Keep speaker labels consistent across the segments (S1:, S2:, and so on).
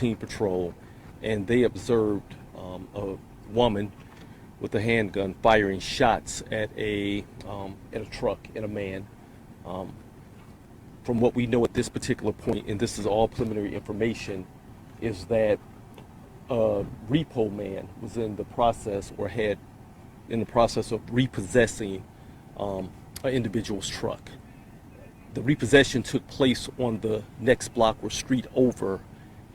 S1: routine patrol, and they observed a woman with a handgun firing shots at a truck and a man. From what we know at this particular point, and this is all preliminary information, is that a repo man was in the process or had in the process of repossessing an individual's truck. The repossession took place on the next block or street over,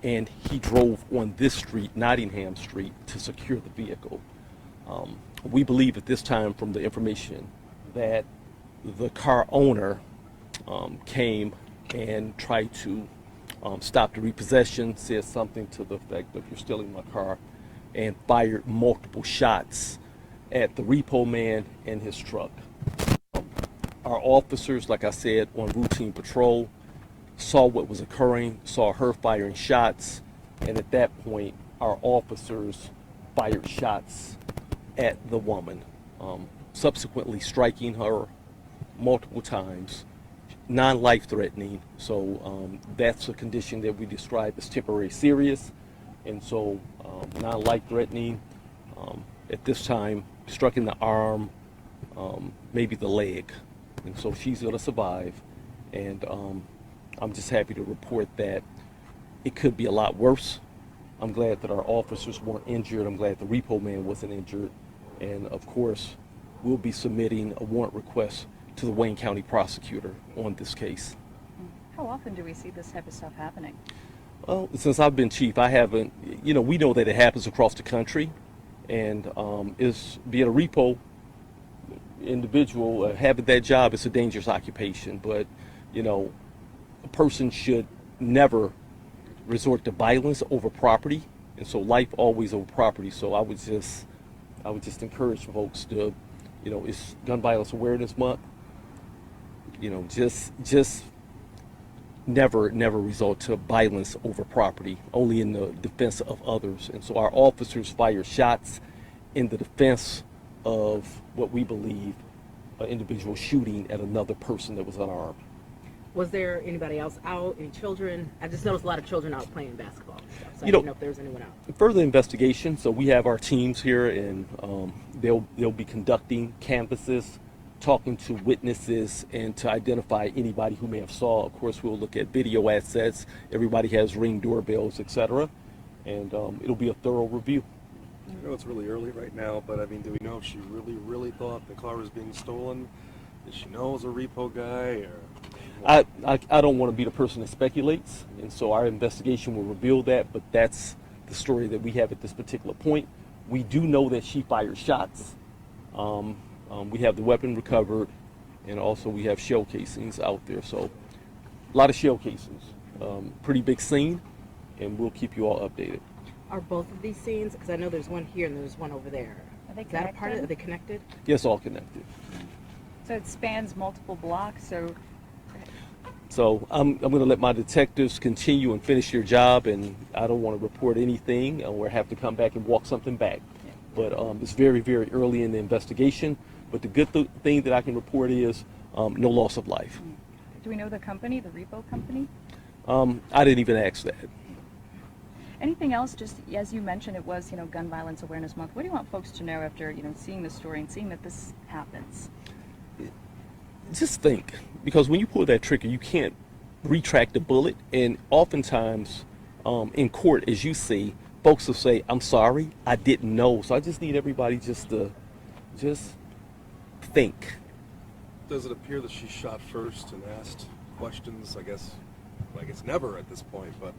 S1: and he drove on this street, Nottingham Street, to secure the vehicle. We believe at this time from the information that the car owner came and tried to stop the repossession, said something to the effect of "you're stealing my car," and fired multiple shots at the repo man and his truck. Our officers, like I said, on routine patrol, saw what was occurring, saw her firing shots, and at that point, our officers fired shots at the woman, subsequently striking her multiple times, non-life-threatening. So that's a condition that we describe as temporary serious, and so non-life-threatening. At this time, struck in the arm, maybe the leg, and so she's going to survive. And I'm just happy to report that it could be a lot worse. I'm glad that our officers weren't injured. I'm glad the repo man wasn't injured. And of course, we'll be submitting a warrant request to the Wayne County prosecutor on this case.
S2: How often do we see this type of stuff happening?
S1: Well, since I've been chief, I haven't, we know that it happens across the country. And is being a repo individual, having that job is a dangerous occupation. But, a person should never resort to violence over property. And so life always over property. So I would just encourage folks to, it's Gun Violence Awareness Month. Just never resort to violence over property, only in the defense of others. And so our officers fired shots in the defense of what we believe an individual shooting at another person that was unarmed.
S3: Was there anybody else out? Any children? I just noticed a lot of children out playing basketball. So I didn't know if there was anyone out.
S1: Further investigation. So we have our teams here, and they'll be conducting canvasses, talking to witnesses, and to identify anybody who may have saw. Of course, we'll look at video assets. Everybody has Ring doorbells, etc., and it'll be a thorough review.
S4: I know it's really early right now, but do we know if she really thought the car was being stolen? Did she know it was a repo guy? Or
S1: I don't want to be the person that speculates, and so our investigation will reveal that, but that's the story that we have at this particular point. We do know that she fired shots. We have the weapon recovered, and also we have shell casings out there. So a lot of shell casings. Pretty big scene, and we'll keep you all updated.
S3: Are both of these scenes, because I know there's one here and there's one over there.
S2: Are they
S3: Is that a part of it?
S2: connected?
S3: Are they connected?
S1: Yes, all connected.
S2: So it spans multiple blocks,
S1: So I'm going to let my detectives continue and finish their job, and I don't want to report anything or have to come back and walk something back. But it's very early in the investigation. But the good thing that I can report is no loss of life.
S2: Do we know the company, the repo company?
S1: I didn't even ask that.
S2: Anything else, just as you mentioned, it was, Gun Violence Awareness Month. What do you want folks to know after, seeing this story and seeing that this happens?
S1: Just think, because when you pull that trigger, you can't retract the bullet. And oftentimes in court, as you see, folks will say, "I'm sorry, I didn't know." So I just need everybody just to think.
S4: does it appear that she shot first and asked questions? I guess never at this point, but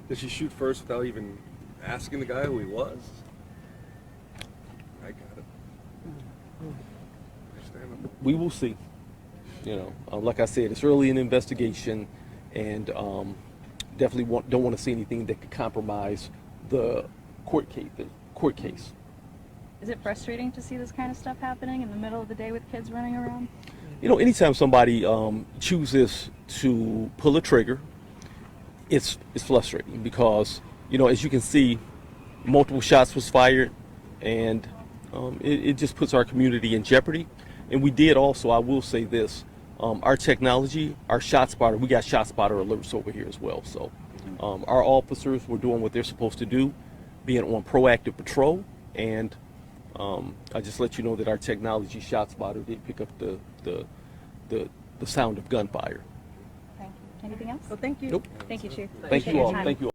S4: did she shoot first without even asking the guy who he was? I got it. Understandable.
S1: We will see. Like I said, it's early in the investigation, and definitely don't want to see anything that could compromise the court case.
S2: Is it frustrating to see this kind of stuff happening in the middle of the day with kids running around?
S1: Anytime somebody chooses to pull a trigger, it's frustrating because, as you can see, multiple shots was fired, and it just puts our community in jeopardy. And we did also, I will say this, our technology, our ShotSpotter, we got ShotSpotter alerts over here as well. So Our officers were doing what they're supposed to do, being on proactive patrol, and I just let you know that our technology shot spotter did pick up the sound of gunfire.
S2: Thank you. Anything else?
S3: Well, thank you.
S1: Nope.
S2: Thank you, Chief.
S1: Thank
S2: Appreciate
S1: you
S2: your
S1: all.
S2: time.
S1: Thank you all.